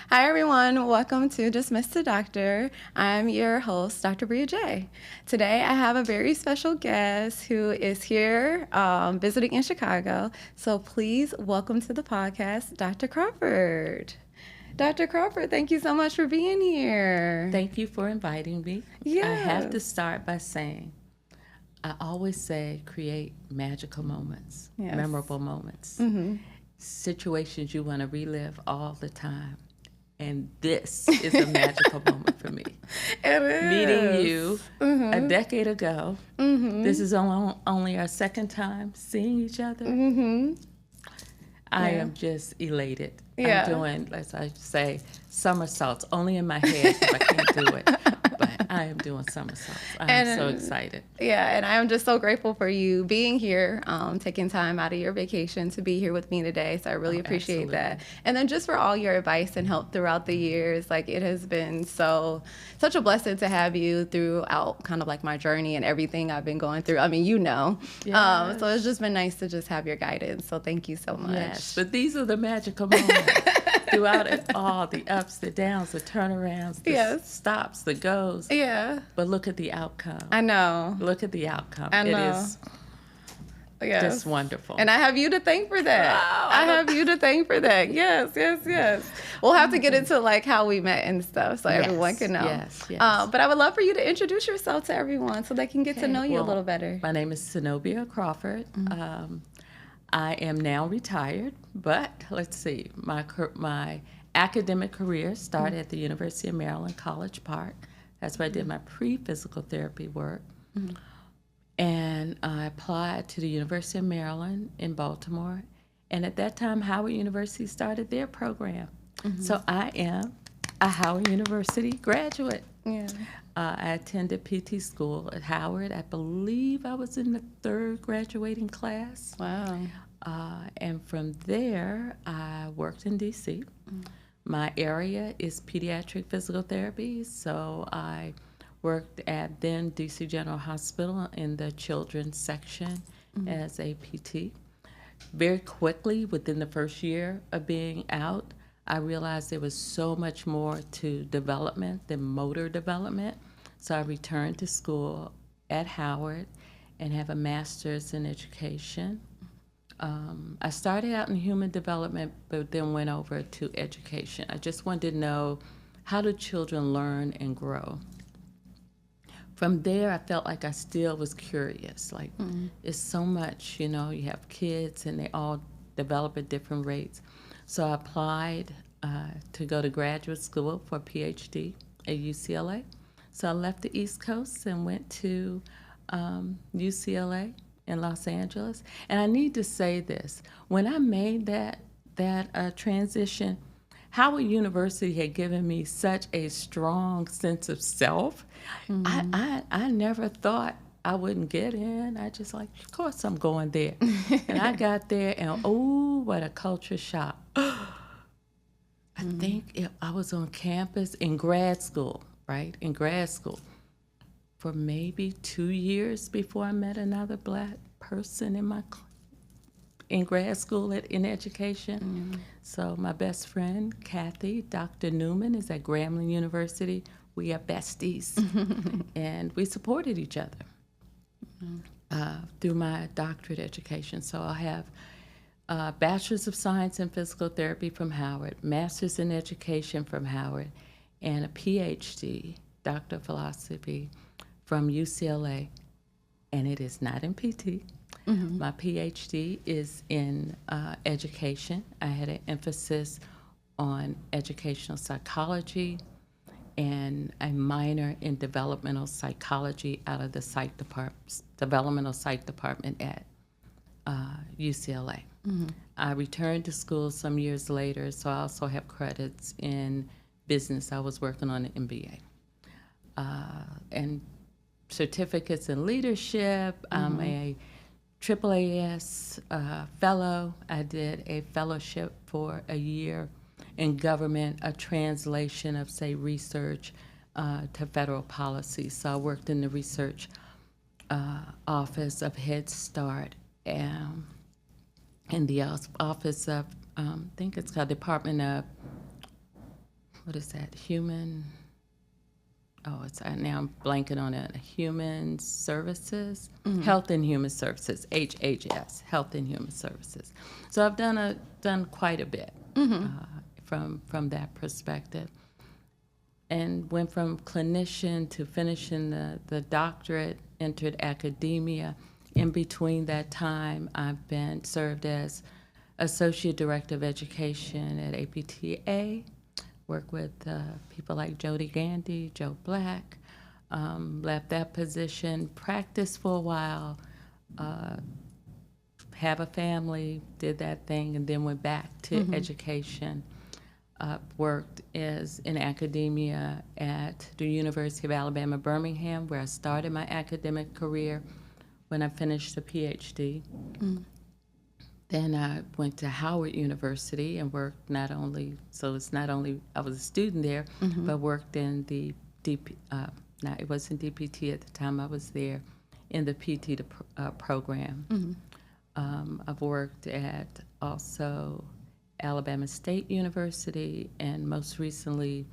Hi, everyone. Welcome to Dismiss the Doctor. I'm your host, Dr. Bria J. Today, I have a very special guest who is here visiting in Chicago. So please welcome to the podcast, Dr. Crawford. Dr. Crawford, thank you so much for being here. Thank you for inviting me. I have to start by saying, I always say create magical moments, memorable moments, situations you want to relive all the time. And this is a magical moment for me. It is. Meeting you a decade ago. This is only our second time seeing each other. I am just elated. I'm doing, as I say, somersaults, only in my head because I can't do it. But I am doing somersaults. I'm so excited. Yeah, and I am just so grateful for you being here, taking time out of your vacation to be here with me today. So I really appreciate that. And then just for all your advice and help throughout the years, like it has been such a blessing to have you throughout kind of like my journey and everything I've been going through. I mean, you know. Yes. So it's just been nice to just have your guidance. So thank you so much. Yes, but these are the magical moments. Throughout it all, the ups, the downs, the turnarounds, the stops, the goes. Yeah. But look at the outcome. I know. Look at the outcome. I know. It is just wonderful. And I have you to thank for that. I have you to thank for that. Yes. We'll have to get into like how we met and stuff so everyone can know. Yes. But I would love for you to introduce yourself to everyone so they can get to know you a little better. My name is Senobia Crawford. I am now retired, but let's see, my academic career started at the University of Maryland, College Park. That's where I did my pre-physical therapy work. And I applied to the University of Maryland in Baltimore. And at that time, Howard University started their program. So I am a Howard University graduate. Yeah. I attended PT school at Howard. I believe I was in the third graduating class. Wow. And from there, I worked in D.C. My area is pediatric physical therapy, so I worked at then D.C. General Hospital in the children's section as a PT. Very quickly, within the first year of being out, I realized there was so much more to development than motor development. So I returned to school at Howard and have a master's in education. I started out in human development, but then went over to education. I just wanted to know, how do children learn and grow? From there, I felt like I still was curious. Like, it's so much, you have kids and they all develop at different rates. So I applied to go to graduate school for a PhD at UCLA. So I left the East Coast and went to UCLA in Los Angeles. And I need to say this. When I made that transition, Howard University had given me such a strong sense of self. I never thought I wouldn't get in. I just like, of course I'm going there. And I got there and what a culture shock. I think I was on campus in grad school, right? In grad school for maybe 2 years before I met another Black person in grad school in education. So my best friend, Kathy, Dr. Newman, is at Grambling University. We are besties, and we supported each other through my doctorate education. So I have a Bachelor's of Science in Physical Therapy from Howard, Master's in Education from Howard, and a PhD, Doctor of Philosophy, from UCLA, and it is not in PT. My PhD is in education. I had an emphasis on educational psychology and a minor in developmental psychology out of the developmental psych department at UCLA. I returned to school some years later, so I also have credits in business. I was working on an MBA. And certificates in leadership. I'm a AAAS fellow. I did a fellowship for a year in government, a translation of, say, research to federal policy. So I worked in the research office of Head Start in the office of, I think it's called Department of what is that? Now I'm blanking on it. Human Services, Health and Human Services, HHS, Health and Human Services. So I've done quite a bit from that perspective, and went from clinician to finishing the doctorate, entered academia. In between that time, I've served as Associate Director of Education at APTA. Work with people like Jody Gandy, Joe Black, left that position, practiced for a while, have a family, did that thing, and then went back to education. Worked in academia at the University of Alabama, Birmingham, where I started my academic career when I finished a PhD. Then I went to Howard University and worked I was a student there, but worked in the it wasn't DPT at the time I was there, in the PT program. I've worked at also Alabama State University, and most recently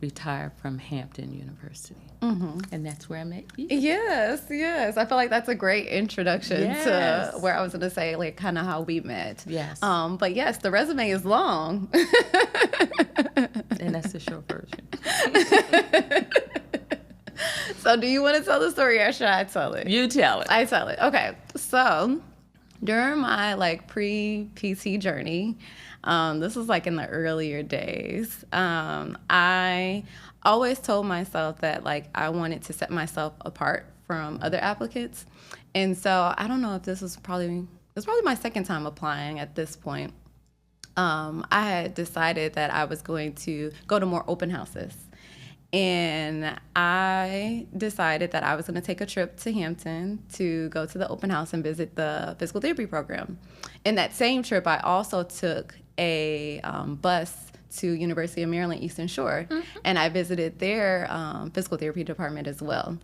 retired from Hampton University. And that's where I met you. Yes. I feel like that's a great introduction to where I was going to say, like, kind of how we met. Yes. But yes, the resume is long. And that's the short version. So do you want to tell the story, or should I tell it? You tell it. I tell it. Okay. So during my pre-PT journey, this was in the earlier days, I always told myself that I wanted to set myself apart from other applicants. And so I don't know if it was probably my second time applying at this point. I had decided that I was going to go to more open houses. And I decided that I was going to take a trip to Hampton to go to the open house and visit the physical therapy program. In that same trip, I also took a bus to University of Maryland Eastern Shore, and I visited their physical therapy department as well.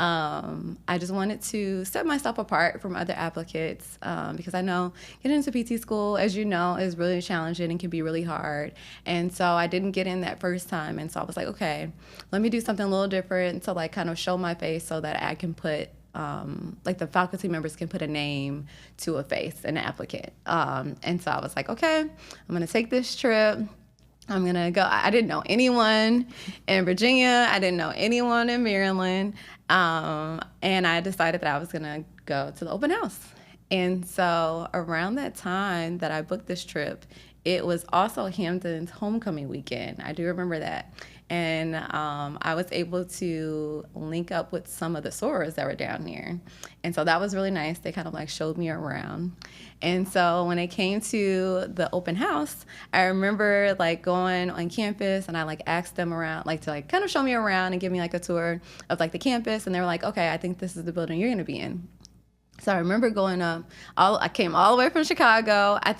I just wanted to set myself apart from other applicants because I know getting into PT school, as you know, is really challenging and can be really hard. And so I didn't get in that first time. And so I was like, okay, let me do something a little different to kind of show my face so that I can put, the faculty members can put a name to a face, an applicant. And so I was like, okay, I'm going to take this trip. I'm going to go. I didn't know anyone in Virginia. I didn't know anyone in Maryland. And I decided that I was going to go to the open house. And so around that time that I booked this trip, it was also Hampton's homecoming weekend. I do remember that. And I was able to link up with some of the sorors that were down here. And so that was really nice. They kind of showed me around. And so when it came to the open house, I remember going on campus, and I asked them around, to kind of show me around and give me a tour of the campus. And they were like, okay, I think this is the building you're going to be in. So I remember going up. I came all the way from Chicago. I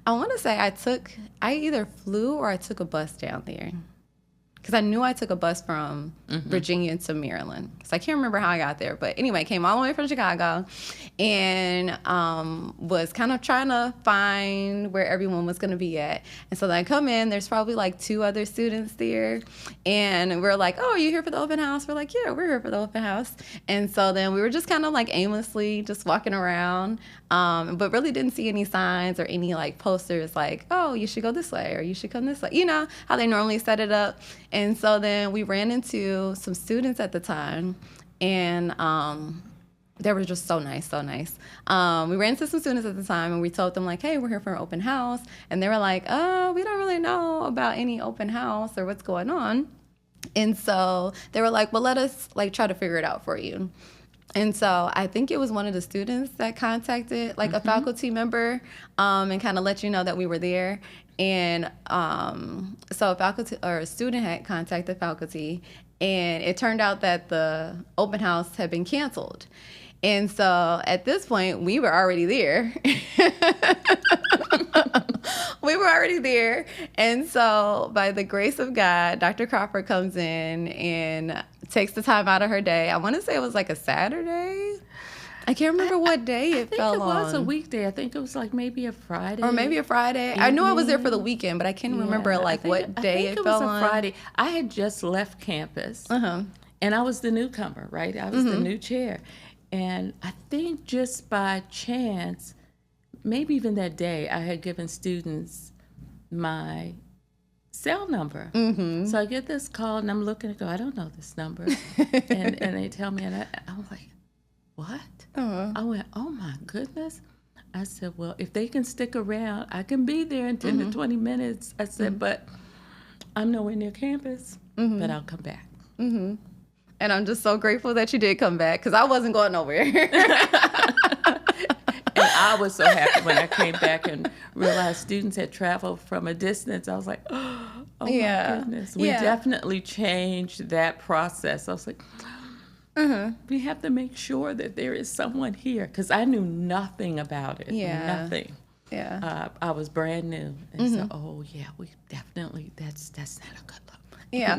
want to say I either flew or I took a bus down there. Because I knew I took a bus from Virginia to Maryland. So I can't remember how I got there. But anyway, came all the way from Chicago and was kind of trying to find where everyone was going to be at. And so then I come in, there's probably 2 other students there. And we're like, oh, are you here for the open house? We're like, yeah, we're here for the open house. And so then we were just kind of aimlessly just walking around, but really didn't see any signs or any posters oh, you should go this way or you should come this way. You know how they normally set it up. And so then we ran into some students at the time, and they were just so nice. We ran into some students at the time, and we told them hey, we're here for an open house. And they were like, oh, we don't really know about any open house or what's going on. And so they were like, well, let us try to figure it out for you. And so I think it was one of the students that contacted a faculty member and kind of let you know that we were there. And so a student had contacted faculty, and it turned out that the open house had been canceled. And so at this point, we were already there. And so by the grace of God, Dr. Crawford comes in and takes the time out of her day. I want to say it was a Saturday. I can't remember what day it fell on. I think it was a weekday. I think it was like maybe a Friday. Or maybe a Friday. I knew I was there for the weekend, but I can't remember like what day it fell on. I think it was a Friday. I had just left campus, and I was the newcomer, right? I was the new chair. And I think just by chance, maybe even that day, I had given students my cell number. So I get this call, and I'm looking and go, I don't know this number. and they tell me, and I'm like, what? I went, oh my goodness. I said, well, if they can stick around, I can be there in 10 to 20 minutes. I said, but I'm nowhere near campus, but I'll come back. And I'm just so grateful that you did come back, because I wasn't going nowhere. And I was so happy when I came back and realized students had traveled from a distance. I was like, oh my goodness. We definitely changed that process. I was like, we have to make sure that there is someone here, because I knew nothing about it. Nothing. I was brand new. And so, we definitely, that's not a good look.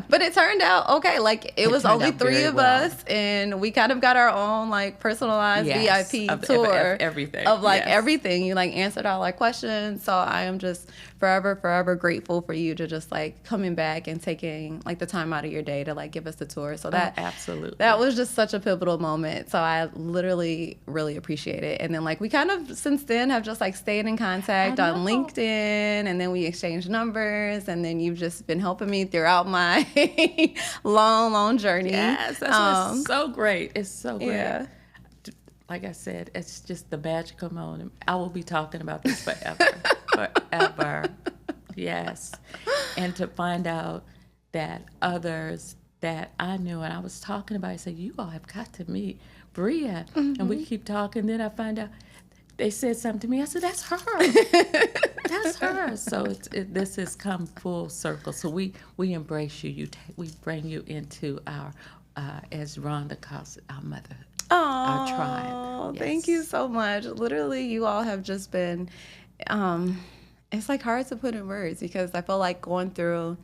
But it turned out okay. Like, it was only three of us, and we kind of got our own like personalized VIP tour of everything. Of like everything. You like answered all our questions. So I am just forever grateful for you to just like coming back and taking like the time out of your day to like give us the tour. So that absolutely, that was just such a pivotal moment. So I literally really appreciate it. And then like we kind of since then have just like stayed in contact on LinkedIn, and then we exchanged numbers, and then you've just been helping me throughout my long journey. Yes, that's what's so great. It's so great. Yeah. Like I said, it's just the magical moment. I will be talking about this forever. Yes. And to find out that others that I knew and I was talking about, I said, you all have got to meet Bria. And we keep talking. Then I find out they said something to me. I said, that's her. That's her. So this has come full circle. So we embrace you. We bring you into our, as Rhonda calls it, our motherhood, our tribe. Yes. Thank you so much. Literally, you all have just been, it's like hard to put in words, because I feel like going through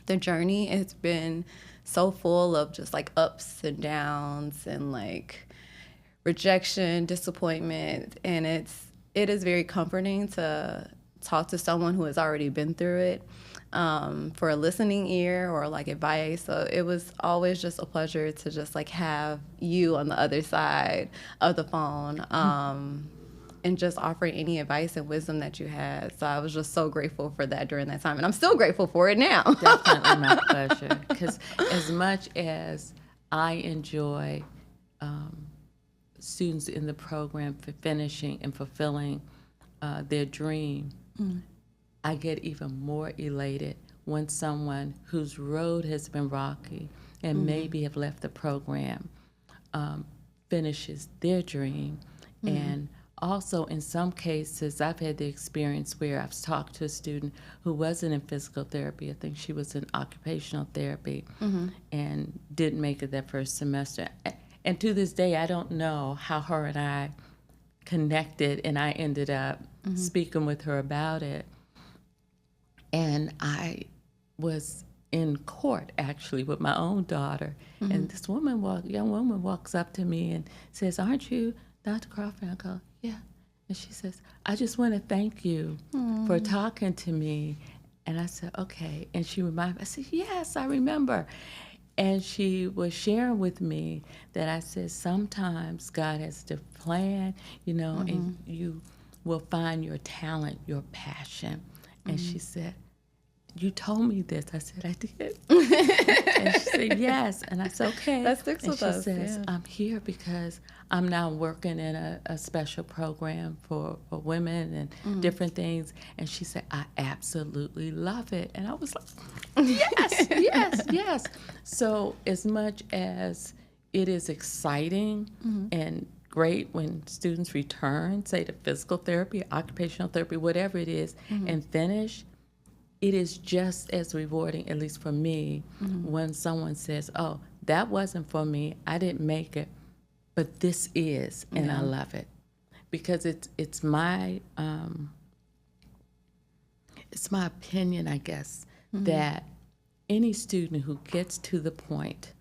the journey, it's been so full of just like ups and downs and like rejection, disappointment, and it is very comforting to talk to someone who has already been through it, for a listening ear or like advice. So it was always just a pleasure to just like have you on the other side of the phone, and just offering any advice and wisdom that you had. So I was just so grateful for that during that time, and I'm still grateful for it now. Definitely my pleasure, because as much as I enjoy students in the program for finishing and fulfilling their dream, I get even more elated when someone whose road has been rocky and maybe have left the program finishes their dream. And also, in some cases, I've had the experience where I've talked to a student who wasn't in physical therapy. I think she was in occupational therapy and didn't make it that first semester. And to this day, I don't know how her and I connected, and I ended up speaking with her about it. And I was in court, actually, with my own daughter. And this young woman walks up to me and says, aren't you Dr. Crawford? I go, yeah. And she says, I just want to thank you for talking to me. And I said, okay. And she reminded me, I said, yes, I remember. And she was sharing with me that I said, sometimes God has to plan, and you will find your talent, your passion. And she said, you told me this. I said, I did. And she said, yes. And I said, okay. That sticks with us. And she says, I'm here because I'm now working in a special program for women and different things. And she said, I absolutely love it. And I was like, yes. So as much as it is exciting and great when students return, say to physical therapy, occupational therapy, whatever it is, and finish, it is just as rewarding, at least for me, when someone says, oh, that wasn't for me, I didn't make it, but this is, and I love it. Because it's my opinion, I guess, that any student who gets to the point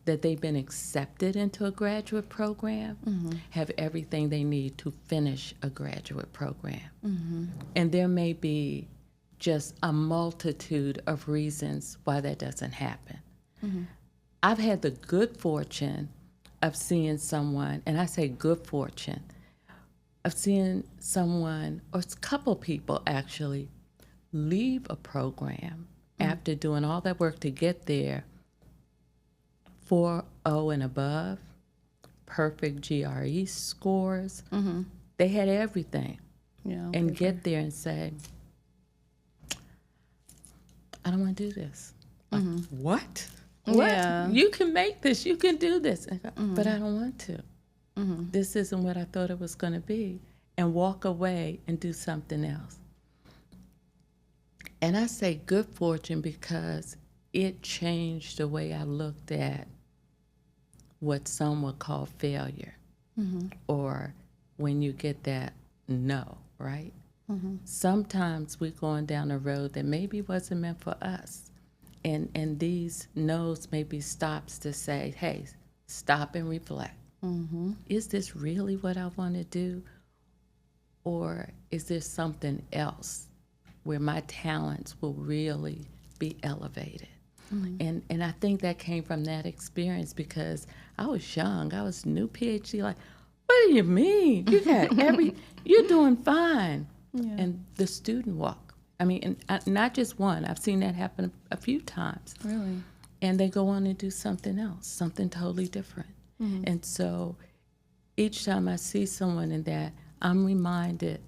that they've been accepted into a graduate program have everything they need to finish a graduate program. And there may be just a multitude of reasons why that doesn't happen. I've had the good fortune of seeing someone, and I say good fortune, of seeing someone, or a couple people actually, leave a program after doing all that work to get there, 4.0 and above, perfect GRE scores. They had everything. And get there and say, I don't want to do this. Like, what? What? Yeah. You can make this. You can do this. But I don't want to. This isn't what I thought it was going to be. And walk away and do something else. And I say good fortune because it changed the way I looked at what some would call failure, or when you get that no, right? Sometimes we're going down a road that maybe wasn't meant for us. And these no's may be stops to say, hey, stop and reflect. Is this really what I want to do? Or is there something else where my talents will really be elevated? And I think that came from that experience because I was young. I was new PhD, like, what do you mean? You got you're doing fine. And the student walk. I mean, and not just one. I've seen that happen a few times. Really? And they go on and do something else, something totally different. And so each time I see someone in that, I'm reminded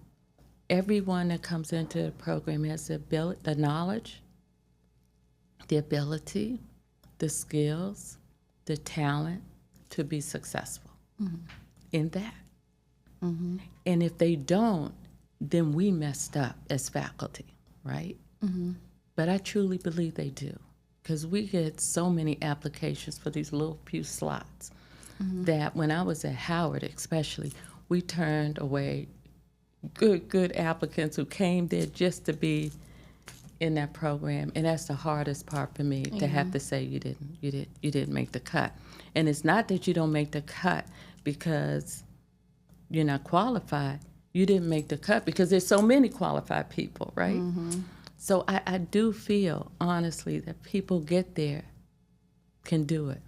everyone that comes into the program has the ability, the knowledge, the ability, the skills, the talent to be successful in that. And if they don't, then we messed up as faculty, right? But I truly believe they do, because we get so many applications for these little few slots that when I was at Howard especially, we turned away good applicants who came there just to be in that program, and that's the hardest part for me, to have to say you didn't make the cut. And it's not that you don't make the cut because you're not qualified. You didn't make the cut because there's so many qualified people, right? So I do feel, honestly, that people get there, can do it.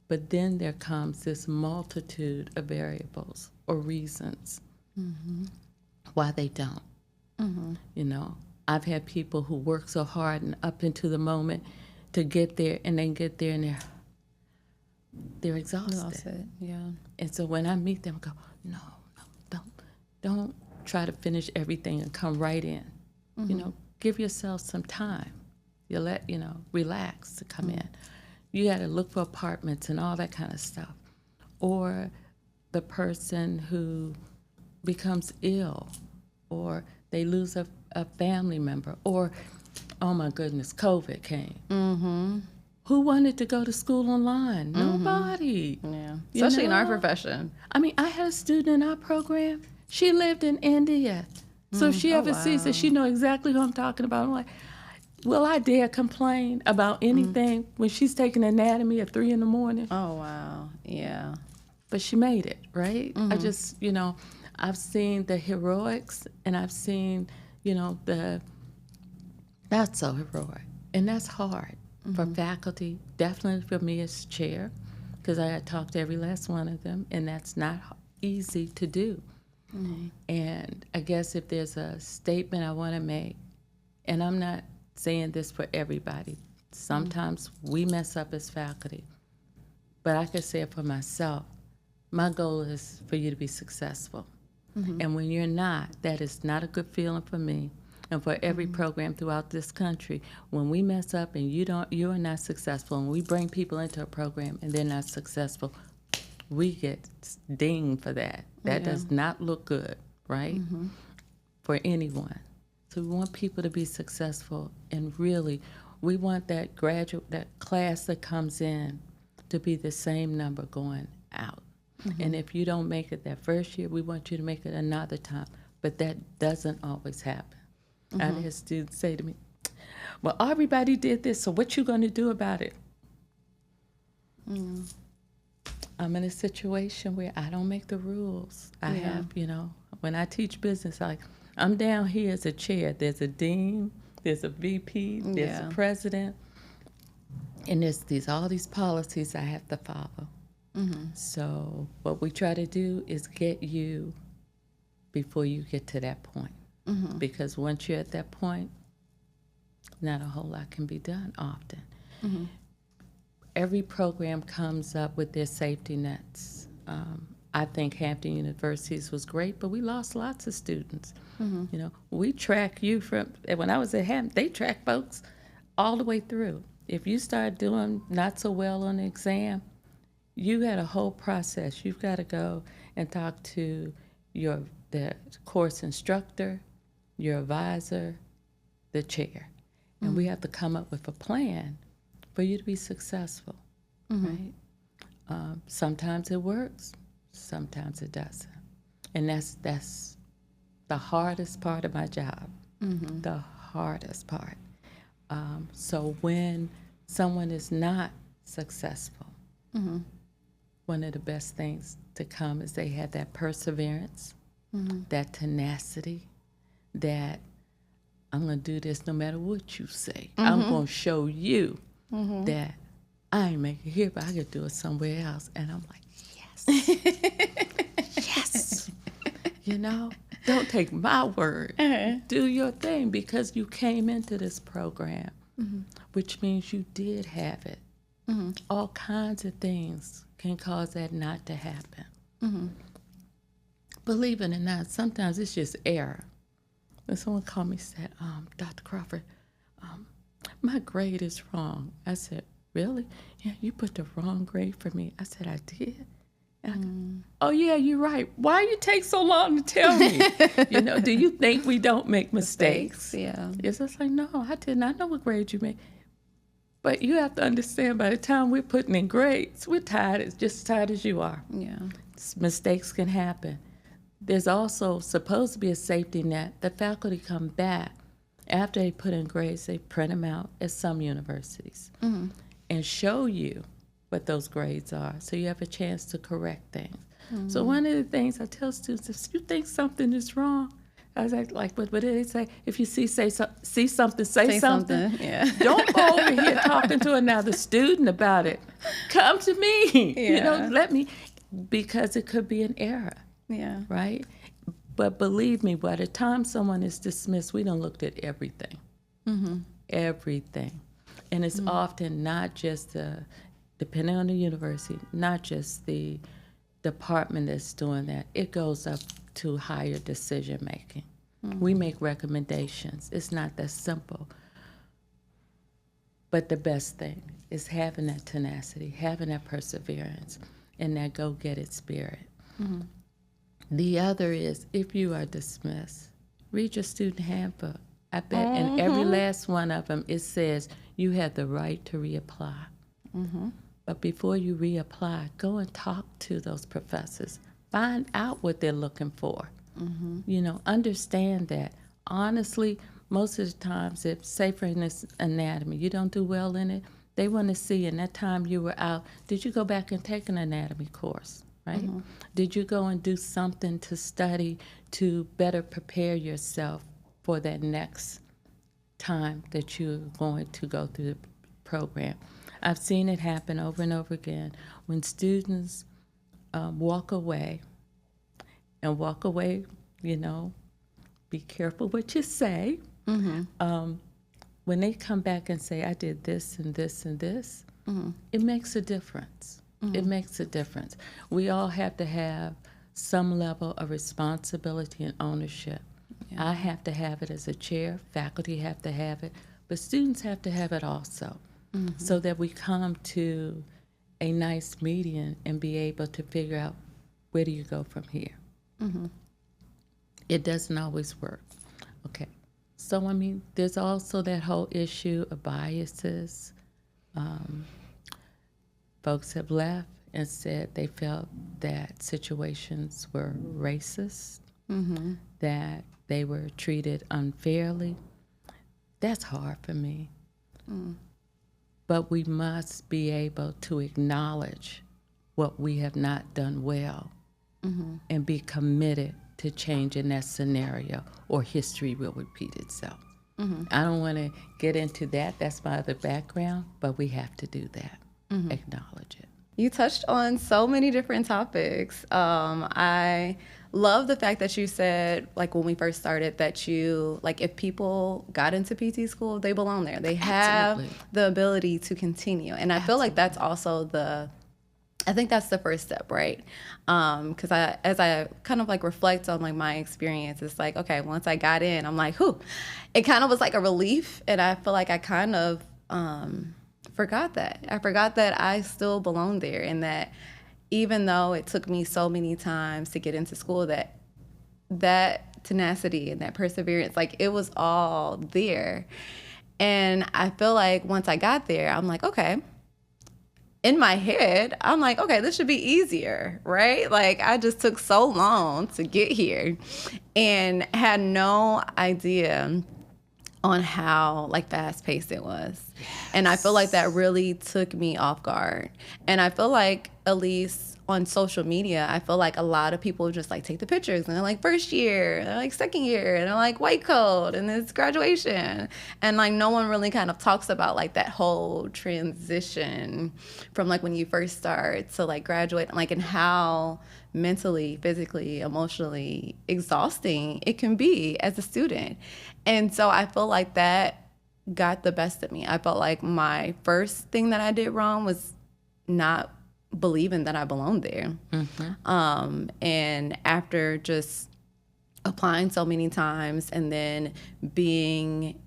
But then there comes this multitude of variables or reasons why they don't. You know, I've had people who work so hard and up into the moment to get there, and then get there and they're exhausted. And so when I meet them, I go, no, don't try to finish everything and come right in. You know, give yourself some time. You relax to come in. You got to look for apartments and all that kind of stuff. Or the person who becomes ill, or they lose a family member, or, oh my goodness, COVID came. Who wanted to go to school online? Nobody. Yeah, especially in our profession. I mean, I had a student in our program. She lived in India. So if she ever sees it, she know exactly who I'm talking about. I'm like, will I dare complain about anything when she's taking anatomy at 3 a.m? Oh, wow. Yeah. But she made it, right? I just, I've seen the heroics, and I've seen, the not so heroic. And that's hard for faculty, definitely for me as chair, because I talked to every last one of them, and that's not easy to do. And I guess if there's a statement I want to make, and I'm not saying this for everybody, sometimes we mess up as faculty, but I can say it for myself. My goal is for you to be successful. And when you're not, that is not a good feeling for me. And for every program throughout this country, when we mess up and you are not successful, and we bring people into a program and they're not successful, we get dinged for that. That does not look good, right? For anyone. So we want people to be successful, and really, we want that class that comes in to be the same number going out. And if you don't make it that first year, we want you to make it another time. But that doesn't always happen. I've had students say to me, well, everybody did this, so what you going to do about it? I'm in a situation where I don't make the rules. I have, when I teach business, I'm down here as a chair. There's a dean, there's a VP, there's a president, and there's all these policies I have to follow. So what we try to do is get you before you get to that point. Because once you're at that point, not a whole lot can be done often. Every program comes up with their safety nets. I think Hampton University was great, but we lost lots of students. We track you when I was at Hampton, they track folks all the way through. If you start doing not so well on the exam, you had a whole process. You've got to go and talk to the course instructor, your advisor, the chair. And we have to come up with a plan for you to be successful, right? Sometimes it works, sometimes it doesn't. And that's the hardest part of my job, the hardest part. So when someone is not successful, one of the best things to come is they have that perseverance, that tenacity, that I'm going to do this no matter what you say. I'm going to show you that I ain't make it here, but I could do it somewhere else. And I'm like, yes. Yes. Don't take my word. Do your thing, because you came into this program, which means you did have it. All kinds of things can cause that not to happen. Believe it or not, sometimes it's just error. When someone called me and said, Dr. Crawford, my grade is wrong. I said, really? Yeah, you put the wrong grade for me. I said, I did? And oh, yeah, you're right. Why you take so long to tell me? Do you think we don't make mistakes? Yeah. It's just like, no, I didn't. I know what grade you made. But you have to understand, by the time we're putting in grades, we're tired, just as tired as you are. Yeah. Mistakes can happen. There's also supposed to be a safety net. The faculty come back after they put in grades, they print them out at some universities and show you what those grades are, so you have a chance to correct things. So one of the things I tell students, if you think something is wrong, I was like, what did they say? If you see something, say something. Yeah. Don't go over here talking to another student about it. Come to me. Yeah. Let me, because it could be an error. Yeah. Right? But believe me, by the time someone is dismissed, we done looked at everything. Everything. And it's often not just depending on the university, not just the department that's doing that. It goes up to higher decision making. We make recommendations. It's not that simple. But the best thing is having that tenacity, having that perseverance, and that go-get-it spirit. The other is, if you are dismissed, read your student handbook. I bet in every last one of them, it says you have the right to reapply. But before you reapply, go and talk to those professors. Find out what they're looking for. Understand that. Honestly, most of the times, if, say for instance, anatomy, you don't do well in it, they want to see in that time you were out, did you go back and take an anatomy course, right? Did you go and do something to study to better prepare yourself for that next time that you're going to go through the program? I've seen it happen over and over again when students walk away, be careful what you say. When they come back and say, I did this and this and this, it makes a difference. It makes a difference. We all have to have some level of responsibility and ownership. I have to have it as a chair, faculty have to have it, but students have to have it also, so that we come to a nice median and be able to figure out, where do you go from here? It doesn't always work. Okay. So, there's also that whole issue of biases. Folks have left and said they felt that situations were racist, that they were treated unfairly. That's hard for me. but we must be able to acknowledge what we have not done well and be committed to changing that scenario, or history will repeat itself. I don't want to get into that. That's my other background, but we have to do that, acknowledge it. You touched on so many different topics. I love the fact that you said, like when we first started, that you, like if people got into PT school, they belong there. They have the ability to continue. And I feel like that's also I think that's the first step, right? Because as I kind of like reflect on like my experience, it's like, okay, once I got in, I'm like, whew, it kind of was like a relief. And I feel like I kind of forgot that. I forgot that I still belong there, and that even though it took me so many times to get into school, that tenacity and that perseverance, like it was all there. And I feel like once I got there, I'm like, okay, in my head, I'm like, okay, this should be easier, right? Like I just took so long to get here and had no idea on how like fast paced it was. Yes. And I feel like that really took me off guard. And I feel like, at least on social media, I feel like a lot of people just like take the pictures and they're like first year, and they're like second year, and they're like white coat, and it's graduation. And like no one really kind of talks about like that whole transition from like when you first start to like graduate, like, and how mentally, physically, emotionally exhausting it can be as a student. And so I feel like that got the best of me. I felt like my first thing that I did wrong was not believing that I belonged there. And after just applying so many times, and then being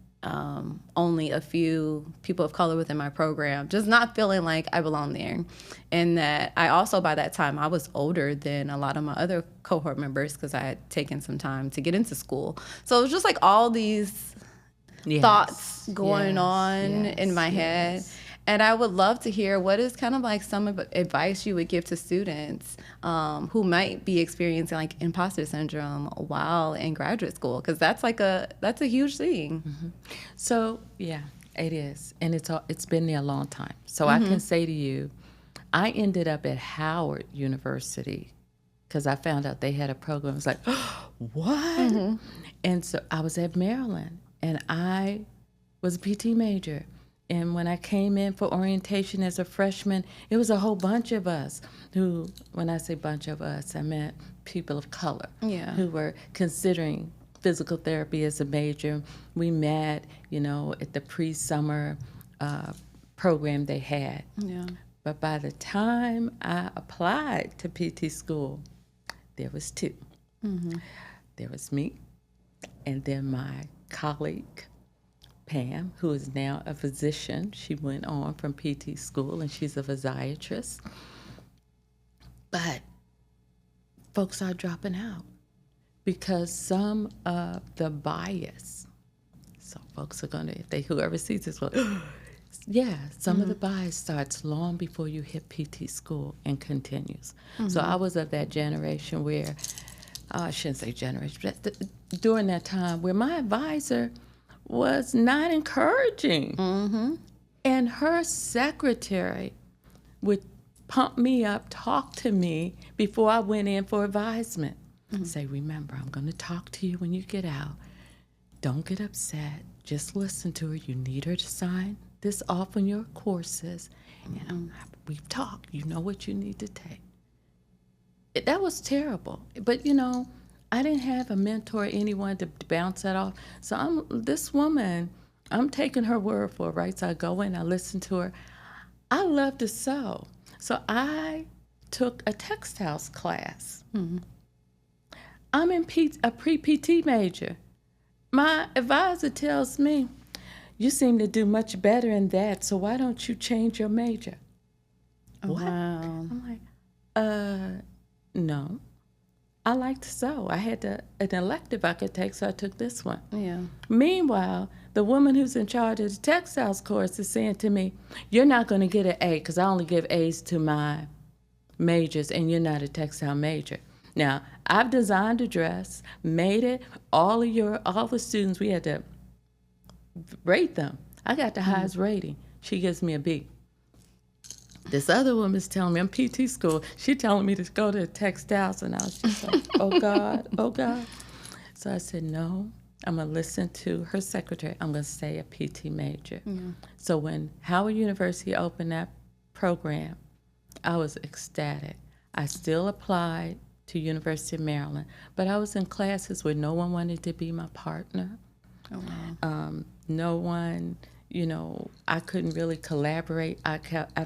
only a few people of color within my program, just not feeling like I belong there. And that I also, by that time, I was older than a lot of my other cohort members because I had taken some time to get into school. So it was just like all these thoughts going on in my head. And I would love to hear what is kind of like some advice you would give to students who might be experiencing like imposter syndrome while in graduate school, because that's a huge thing. So yeah, it is, and it's been there a long time. So I can say to you, I ended up at Howard University because I found out they had a program. I was like, oh, what? And so I was at Maryland, and I was a PT major. And when I came in for orientation as a freshman, it was a whole bunch of us who, when I say bunch of us, I meant people of color who were considering physical therapy as a major. We met, at the pre-summer program they had. But by the time I applied to PT school, there was two. There was me, and then my colleague, Pam, who is now a physician. She went on from PT school, and she's a physiatrist. But folks are dropping out because some of the bias, so folks are going to, whoever sees this, some of the bias starts long before you hit PT school and continues. So I was of that generation where, I shouldn't say generation, but during that time where my advisor was not encouraging. And her secretary would pump me up, talk to me before I went in for advisement. Say, remember, I'm going to talk to you when you get out. Don't get upset. Just listen to her. You need her to sign this off on your courses. We've talked. You know what you need to take. That was terrible. But, I didn't have a mentor or anyone to bounce that off. So this woman, I'm taking her word for it, right? So I go in, I listen to her. I love to sew. So I took a textiles class. I'm in a pre-PT major. My advisor tells me, you seem to do much better in that, so why don't you change your major? What? Wow. I'm like, no. I like to sew. I had an elective I could take, so I took this one. Meanwhile, the woman who's in charge of the textiles course is saying to me, you're not going to get an A because I only give A's to my majors, and you're not a textile major. Now, I've designed a dress, made it. All the students, we had to rate them. I got the highest rating. She gives me a B. This other woman's telling me, I'm PT school, she's telling me to go to textiles, and I was just like, oh God, oh God. So I said, no, I'm going to listen to her secretary. I'm going to stay a PT major. Mm-hmm. So when Howard University opened that program, I was ecstatic. I still applied to University of Maryland, but I was in classes where no one wanted to be my partner. Oh, wow. No one, I couldn't really collaborate. I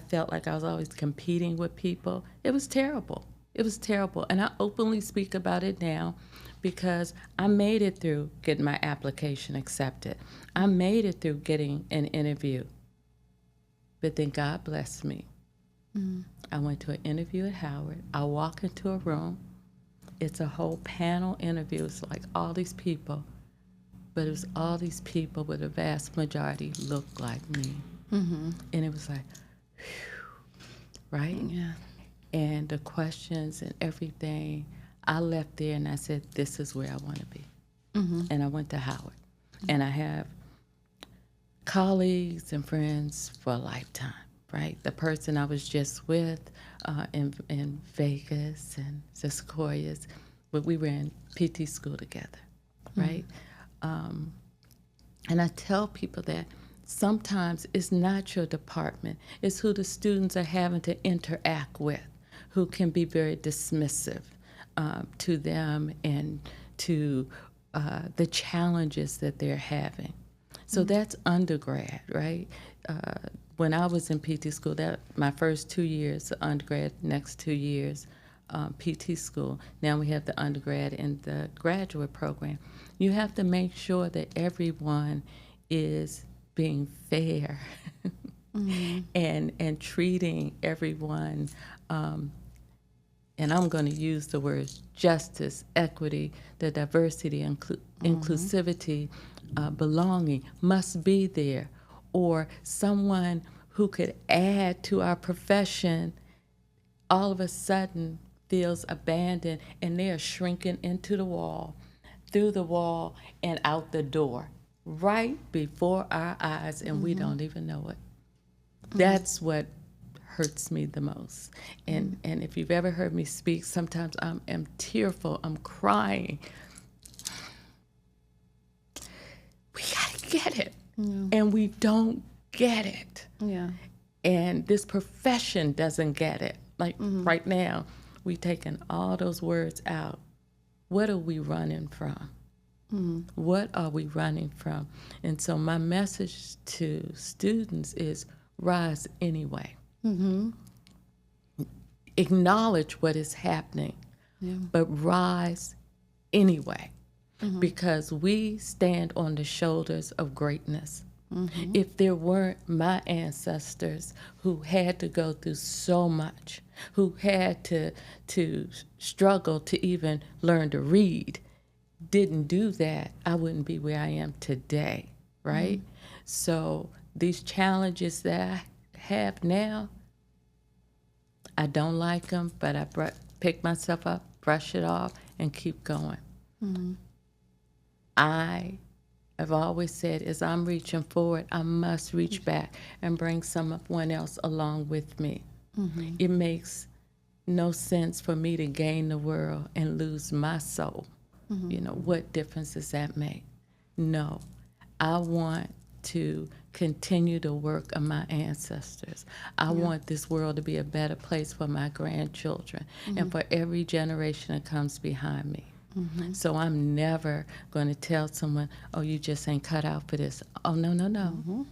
felt like I was always competing with people. It was terrible. It was terrible. And I openly speak about it now because I made it through getting my application accepted. I made it through getting an interview. But then God blessed me. Mm-hmm. I went to an interview at Howard. I walk into a room. It's a whole panel interview. It's like all these people. But it was all these people, but the vast majority looked like me. Mm-hmm. And it was like, whew, right? Yeah. And the questions and everything, I left there and I said, this is where I want to be. Mm-hmm. And I went to Howard. Mm-hmm. And I have colleagues and friends for a lifetime, right? The person I was just with in Vegas and the Sequoias, but we were in PT school together, right? Mm-hmm. And I tell people that sometimes it's not your department, it's who the students are having to interact with, who can be very dismissive to them and to the challenges that they're having. So that's undergrad, right? When I was in PT school, that my first 2 years undergrad, next 2 years PT school. Now we have the undergrad and the graduate program. You have to make sure that everyone is being fair mm-hmm. and treating everyone, and I'm going to use the words justice, equity, the diversity, inclusivity, belonging must be there, or someone who could add to our profession all of a sudden feels abandoned and they are shrinking into the wall, through the wall, and out the door, right before our eyes, and mm-hmm. we don't even know it. Mm-hmm. That's what hurts me the most. And if you've ever heard me speak, sometimes I'm tearful, I'm crying. We gotta get it. Yeah. And we don't get it. Yeah. And this profession doesn't get it. Like mm-hmm. right now, we've taken all those words out. What are we running from? Mm-hmm. What are we running from? And so my message to students is rise anyway. Mm-hmm. Acknowledge what is happening, but rise anyway. Mm-hmm. Because we stand on the shoulders of greatness. Mm-hmm. If there weren't my ancestors who had to go through so much, who had to struggle to even learn to read, didn't do that, I wouldn't be where I am today, right? Mm-hmm. So these challenges that I have now, I don't like them, but I pick myself up, brush it off, and keep going. Mm-hmm. I've always said, as I'm reaching forward, I must reach back and bring someone else along with me. Mm-hmm. It makes no sense for me to gain the world and lose my soul. Mm-hmm. What difference does that make? No, I want to continue the work of my ancestors. I want this world to be a better place for my grandchildren and for every generation that comes behind me. Mm-hmm. So I'm never going to tell someone, oh, you just ain't cut out for this. Oh, no. Mm-hmm.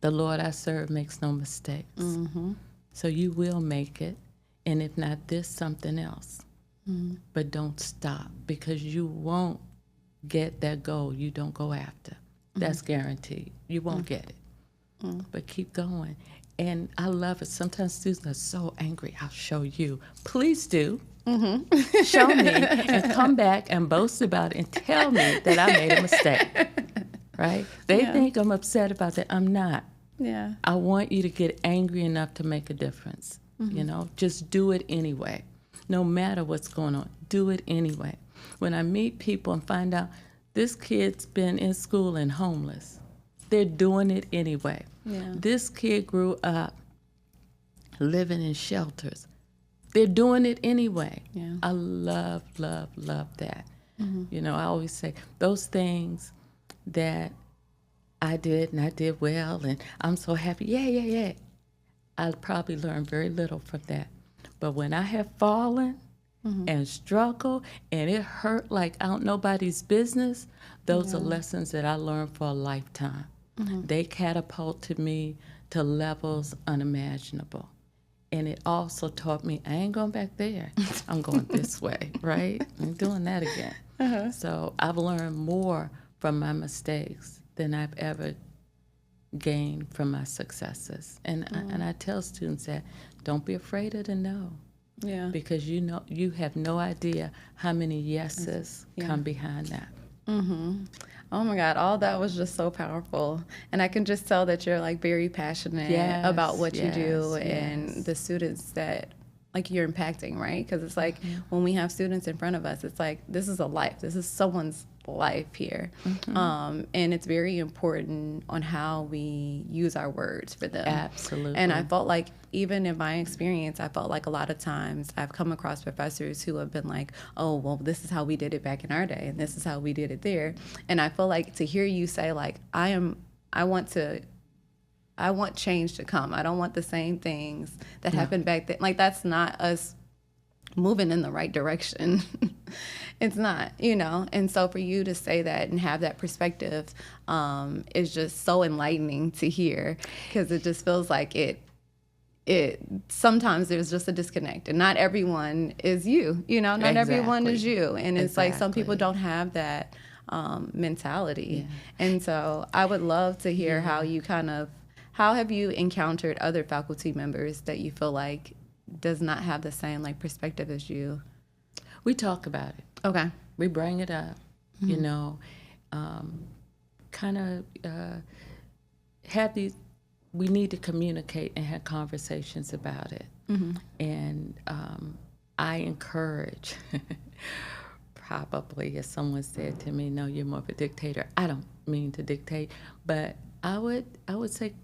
The Lord I serve makes no mistakes. Mm-hmm. So you will make it, and if not this, something else. Mm-hmm. But don't stop, because you won't get that goal you don't go after. Mm-hmm. That's guaranteed. You won't get it. Mm-hmm. But keep going. And I love it. Sometimes students are so angry. I'll show you. Please do. Mm-hmm. Show me and come back and boast about it and tell me that I made a mistake, right? They think I'm upset about that. I'm not. Yeah. I want you to get angry enough to make a difference. Mm-hmm. Just do it anyway. No matter what's going on, do it anyway. When I meet people and find out this kid's been in school and homeless, They're doing it anyway. Yeah. This kid grew up living in shelters. They're doing it anyway. Yeah. I love, love, love that. Mm-hmm. I always say those things that I did and I did well and I'm so happy. Yeah. I probably learned very little from that. But when I have fallen and struggled and it hurt like out nobody's business, those are lessons that I learned for a lifetime. They catapulted me to levels unimaginable. And it also taught me, I ain't going back there. I'm going this way, right? I'm doing that again. So I've learned more from my mistakes than I've ever gained from my successes. And I tell students that don't be afraid of the no. Yeah. Because you have no idea how many yeses come behind that. Mm-hmm. Oh my God, all that was just so powerful. And I can just tell that you're like very passionate about what you do and the students that like you're impacting, right? Because it's like when we have students in front of us, it's like this is a life. This is someone's life here. And it's very important on how we use our words for them. Absolutely. And I felt like even in my experience, I felt like a lot of times I've come across professors who have been like, oh, well, this is how we did it back in our day and this is how we did it there. And I feel like to hear you say like, I want change to come. I don't want the same things that happened back then. Like that's not us moving in the right direction. It's not, And so for you to say that and have that perspective is just so enlightening to hear because it just feels like it sometimes there's just a disconnect and not everyone is you, not everyone is you. And it's like some people don't have that mentality. Yeah. And so I would love to hear how have you encountered other faculty members that you feel like does not have the same like perspective as you? We talk about it. Okay. We bring it up, have these, we need to communicate and have conversations about it. And I encourage, probably as someone said to me, no, you're more of a dictator. I don't mean to dictate, but I would say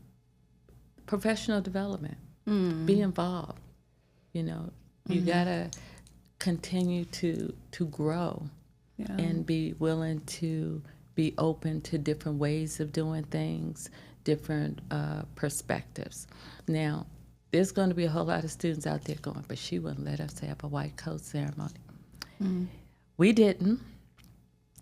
professional development, be involved. You gotta continue to grow and be willing to be open to different ways of doing things, different perspectives. Now, there's going to be a whole lot of students out there going, but she wouldn't let us have a white coat ceremony. We didn't,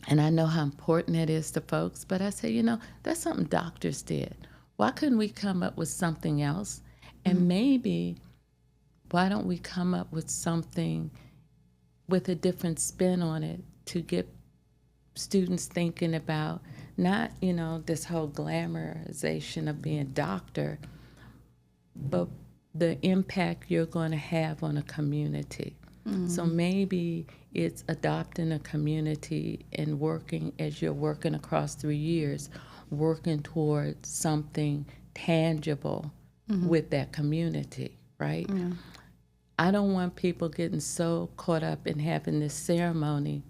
and I know how important it is to folks, but I say, that's something doctors did. Why couldn't we come up with something else? And maybe, why don't we come up with something with a different spin on it to get students thinking about not, this whole glamorization of being a doctor, but the impact you're going to have on a community. So maybe it's adopting a community and working as you're working across 3 years, working towards something tangible with that community, right? I don't want people getting so caught up in having this ceremony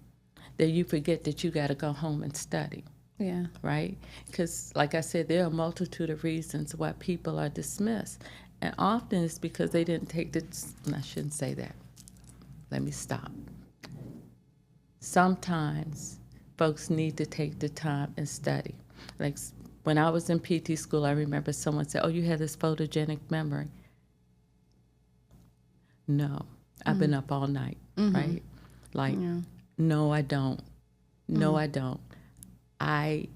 that you forget that you got to go home and study. Yeah. Right? Because, like I said, there are a multitude of reasons why people are dismissed. And often it's because they didn't take I shouldn't say that. Let me stop. Sometimes folks need to take the time and study. Like when I was in PT school, I remember someone said, oh, you have this photogenic memory. No, I've been up all night, right? Like, no, I don't. No, I don't. I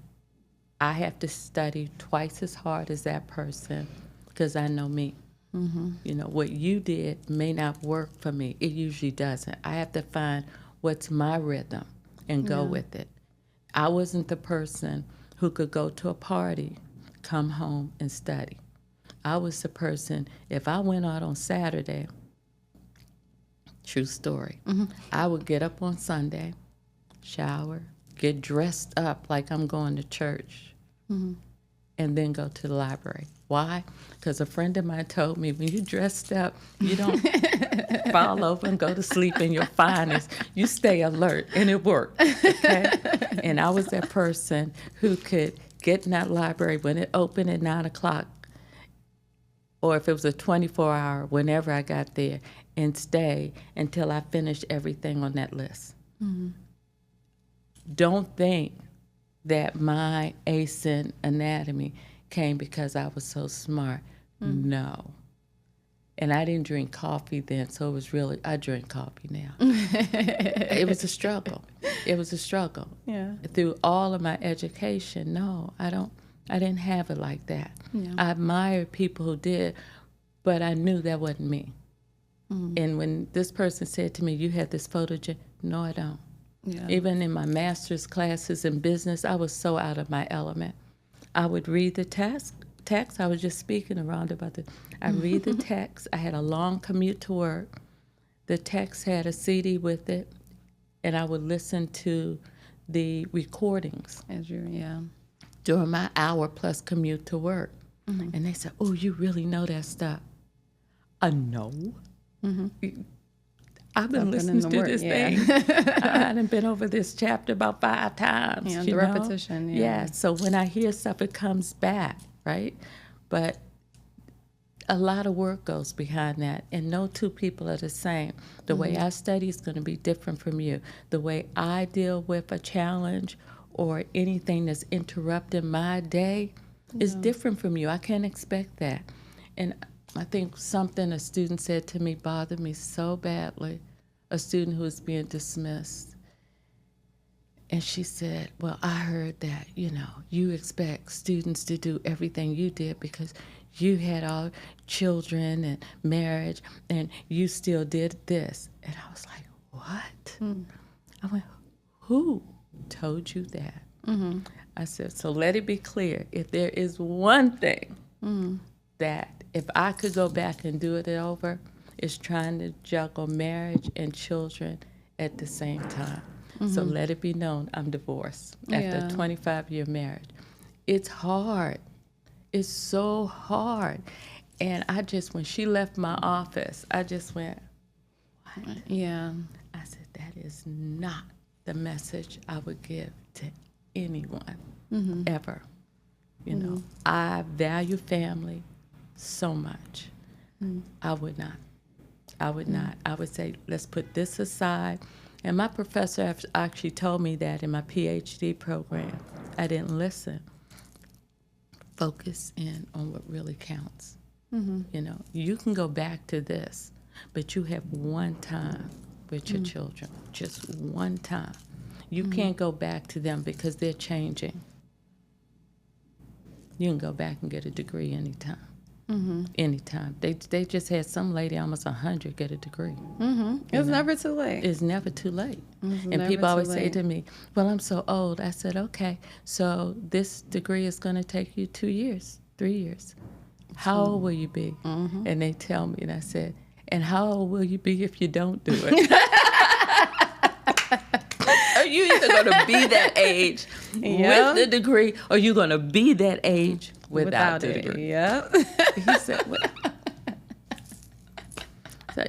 have to study twice as hard as that person because I know me. What you did may not work for me. It usually doesn't. I have to find what's my rhythm and go with it. I wasn't the person who could go to a party, come home, and study. I was the person, if I went out on Saturday, true story, I would get up on Sunday, shower, get dressed up like I'm going to church, and then go to the library. Why? Because a friend of mine told me, when you dressed up, you don't fall over and go to sleep in your finest. You stay alert, and it worked, okay? And I was that person who could get in that library when it opened at 9 o'clock, or if it was a 24-hour, whenever I got there, and stay until I finished everything on that list. Mm-hmm. Don't think that my ace in anatomy came because I was so smart. Mm-hmm. No. And I didn't drink coffee then, so it was really, I drink coffee now. It was a struggle. It was a struggle. Yeah. Through all of my education, no, I didn't have it like that. Yeah. I admired people who did, but I knew that wasn't me. Mm. And when this person said to me, you had this photogen, no, I don't. Yeah. Even in my master's classes in business, I was so out of my element. I would read the text. I was just speaking around about this. I read the text. I had a long commute to work. The text had a CD with it, and I would listen to the recordings. During my hour-plus commute to work. Mm-hmm. And they said, oh, you really know that stuff. No. Mm-hmm. I've been listening to this thing. I done been over this chapter about 5 times. Yeah, the repetition. Yeah, so when I hear stuff, it comes back, right? But a lot of work goes behind that, and no two people are the same. The way I study is going to be different from you. The way I deal with a challenge or anything that's interrupting my day is different from you. I can't expect that. And I think something a student said to me bothered me so badly, a student who was being dismissed. And she said, well, I heard that, you expect students to do everything you did because you had all children and marriage and you still did this. And I was like, what? I went, who told you that? Mm-hmm. I said, so let it be clear, if there is one thing that if I could go back and do it over, it's trying to juggle marriage and children at the same time. Mm-hmm. So let it be known, I'm divorced after a 25-year marriage. It's hard. It's so hard. And when she left my office, I just went, what? Yeah. I said, that is not the message I would give to anyone ever. I value family so much. I would not. I would say, let's put this aside. And my professor actually told me that in my PhD program. I didn't listen. Focus in on what really counts. You can go back to this, but you have one time with your children, just one time. You can't go back to them because they're changing. You can go back and get a degree anytime. Anytime. They just had some lady almost 100 get a degree. It's never too late. It's never too late. And people always say to me, well, I'm so old. I said, okay, so this degree is going to take you 2 years, 3 years. How old will you be? And they tell me, and I said, and how old will you be if you don't do it? Are you either going to be that age with the degree, or you're going to be that age without the degree? Yep. He said, well. So,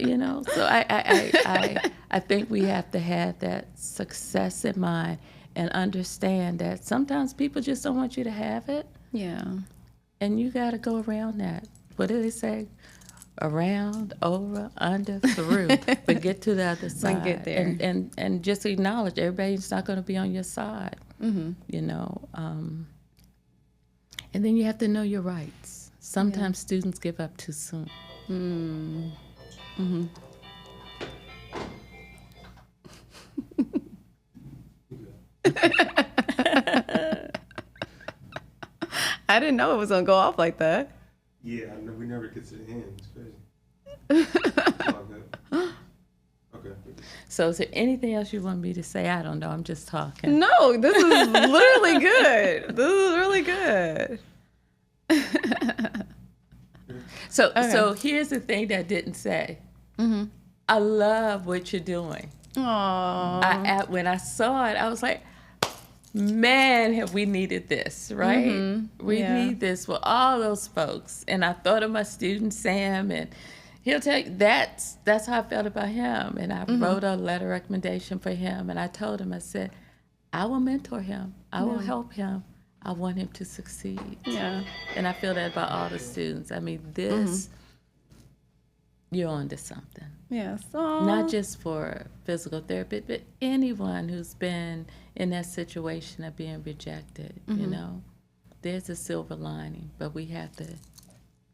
so I think we have to have that success in mind and understand that sometimes people just don't want you to have it. Yeah. And you got to go around that. What do they say? Around, over, under, through, but get to the other side. And get there. And just acknowledge everybody's not going to be on your side, And then you have to know your rights. Sometimes students give up too soon. I didn't know it was going to go off like that. Yeah, we never get to the end. It's crazy. Okay. So is there anything else you want me to say? I don't know. I'm just talking. No, this is literally good. This is really good. So here's the thing that I didn't say. I love what you're doing. Aww. When I saw it, I was like, man, have we needed this, right? We need this for all those folks. And I thought of my student, Sam, and he'll tell you that's how I felt about him. And I wrote a letter recommendation for him. And I told him, I said, I will mentor him. I will help him. I want him to succeed. Yeah. And I feel that about all the students. I mean, this, you're onto something. Yes. Not just for physical therapy, but anyone who's been in that situation of being rejected, you know. There's a silver lining, but we have to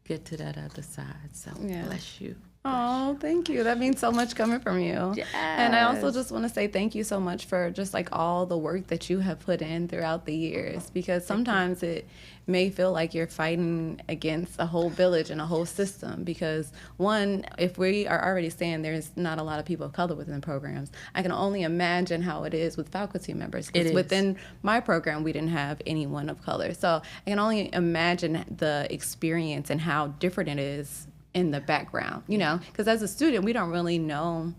get to that other side. So bless you. Oh, thank you. That means so much coming from you. Yes. And I also just want to say thank you so much for just like all the work that you have put in throughout the years, because sometimes it may feel like you're fighting against a whole village and a whole system, because one, if we are already saying there's not a lot of people of color within the programs, I can only imagine how it is with faculty members, because within my program we didn't have anyone of color. So I can only imagine the experience and how different it is in the background, you know, because as a student, we don't really know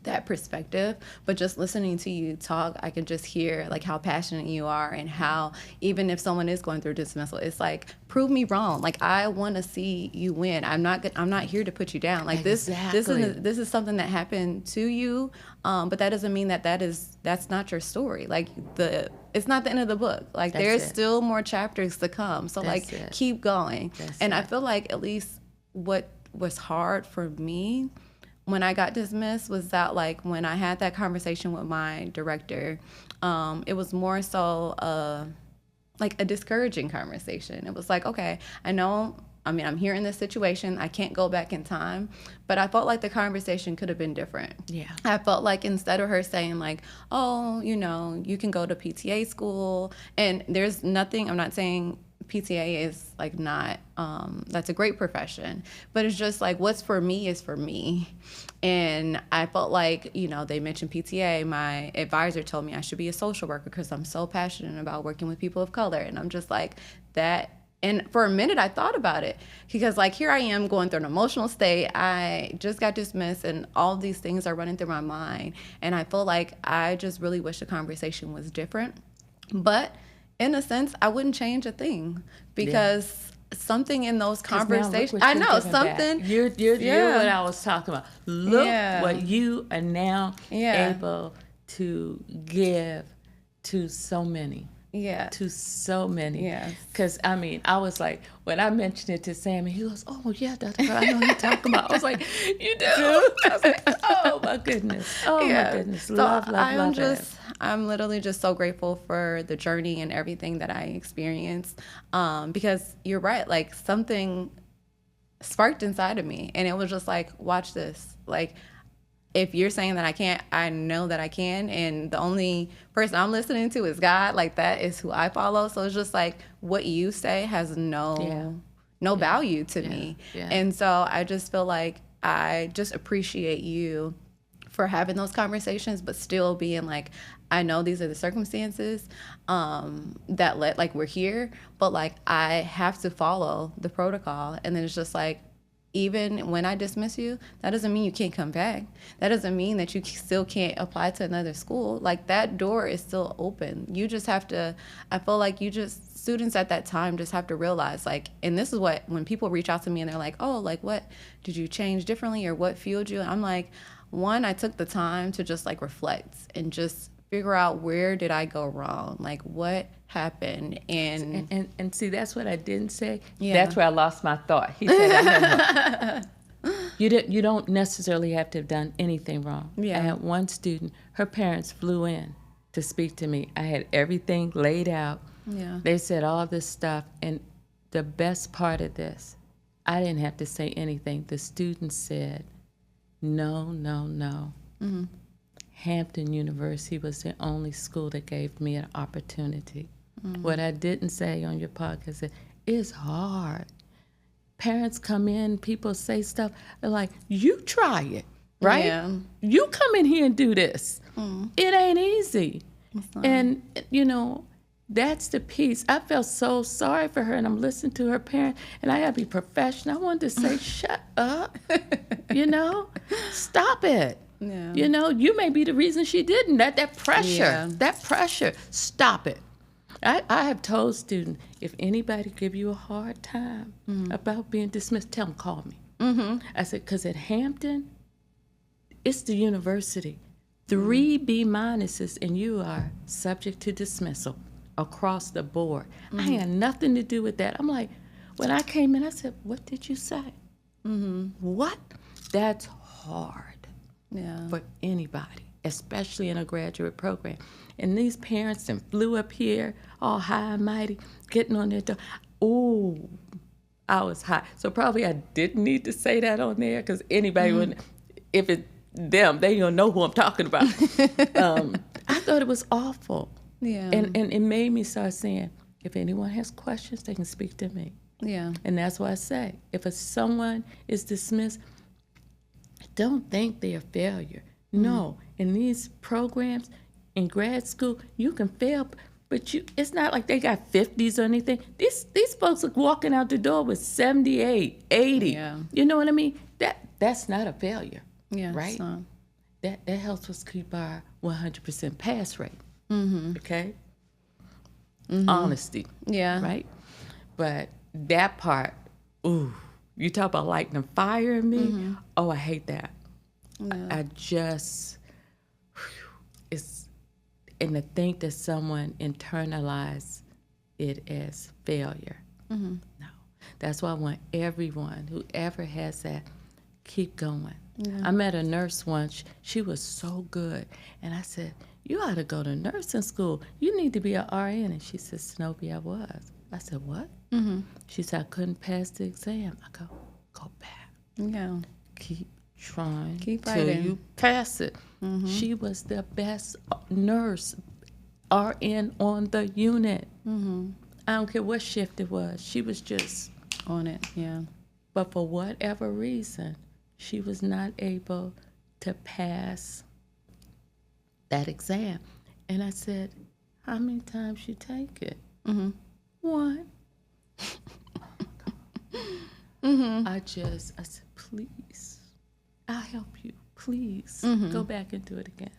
that perspective, but just listening to you talk, I can just hear like how passionate you are, and how even if someone is going through dismissal, it's like, prove me wrong. Like, I want to see you win. I'm not here to put you down. Like this is something that happened to you, but that doesn't mean that's not your story. Like it's not the end of the book. Like there's still more chapters to come. So keep going. I feel like at least what was hard for me when I got dismissed was that, like, when I had that conversation with my director, it was more so like a discouraging conversation. It was like, okay, I'm here in this situation. I can't go back in time. But I felt like the conversation could have been different. Yeah. I felt like instead of her saying like, oh, you know, you can go to PTA school, and there's nothing, I'm not saying PTA is like not, that's a great profession, but it's just like, what's for me is for me. And I felt like, you know, they mentioned PTA. My advisor told me I should be a social worker because I'm so passionate about working with people of color. And I'm just like that. And for a minute I thought about it, because like here I am going through an emotional state. I just got dismissed and all these things are running through my mind. And I feel like I just really wish the conversation was different. But in a sense, I wouldn't change a thing, because something in those conversations, I know something. You're what I was talking about. Look what you are now able to give to so many. Yeah. To so many. Yes. Because, I mean, I was like, when I mentioned it to Sam, he goes, oh, yeah, Dr. Crawford, I know what you're talking about. I was like, you do? I was like, oh, my goodness. Oh, my goodness. Love it. I'm literally just so grateful for the journey and everything that I experienced, because you're right, like something sparked inside of me, and it was just like, watch this. Like, if you're saying that I can't, I know that I can, and the only person I'm listening to is God. Like, that is who I follow. So it's just like, what you say has no value to me. Yeah. And so I just feel like I just appreciate you for having those conversations, but still being like, I know these are the circumstances that like we're here, but like I have to follow the protocol. And then it's just like, even when I dismiss you, that doesn't mean you can't come back. That doesn't mean that you still can't apply to another school. Like, that door is still open. You just have to, I feel like students at that time just have to realize, like, and this is what, when people reach out to me and they're like, oh, like, what did you change differently, or what fueled you? And I'm like, one, I took the time to just like reflect and just figure out, where did I go wrong? Like, what happened? And see, that's what I didn't say. Yeah. That's where I lost my thought. He said, you don't necessarily have to have done anything wrong. Yeah. I had one student, her parents flew in to speak to me. I had everything laid out. Yeah. They said all this stuff. And the best part of this, I didn't have to say anything. The students said, no. Mm-hmm. Hampton University was the only school that gave me an opportunity. Mm-hmm. What I didn't say on your podcast is, it's hard. Parents come in, people say stuff, they're like, you try it, right? Yeah. You come in here and do this. Mm. It ain't easy. And, you know, that's the piece. I felt so sorry for her, and I'm listening to her parents, and I gotta be professional. I wanted to say, shut up, you know, stop it. Yeah. You know, you may be the reason she didn't. That pressure, stop it. I have told students, if anybody give you a hard time about being dismissed, tell them, call me. Mm-hmm. I said, because at Hampton, it's the university. 3 B minuses, and you are subject to dismissal. across the board. I had nothing to do with that. I'm like, when I came in, I said, what did you say? What? That's hard for anybody, especially in a graduate program. And these parents then flew up here, all high and mighty, getting on their door. Oh, I was hot. So probably I didn't need to say that on there because anybody would, if it's them, they don't know who I'm talking about. I thought it was awful. Yeah. And it made me start saying, if anyone has questions, they can speak to me. Yeah. And that's why I say, if someone is dismissed, don't think they're a failure. No, in these programs, in grad school, you can fail, but it's not like they got 50s or anything. These folks are walking out the door with 78, 80. Yeah. You know what I mean? That's not a failure. Yeah. Right? So. That helps us keep our 100% pass rate. Okay? Honesty. Yeah. Right? But that part, ooh, you talk about lighting a fire in me. Oh, I hate that. Yeah. I just, and to think that someone internalized it as failure. No. That's why I want everyone, whoever has that, keep going. Yeah. I met a nurse once. She was so good. And I said, you ought to go to nursing school. You need to be an RN. And she said, Senobia, I was. I said, what? She said, I couldn't pass the exam. I go back. Yeah. Keep trying Keep till fighting. you pass it. She was the best nurse RN on the unit. I don't care what shift it was. She was just On it. Yeah. but for whatever reason, she was not able to pass that exam. And I said, how many times you take it? One. I said, please, I'll help you. Please go back and do it again.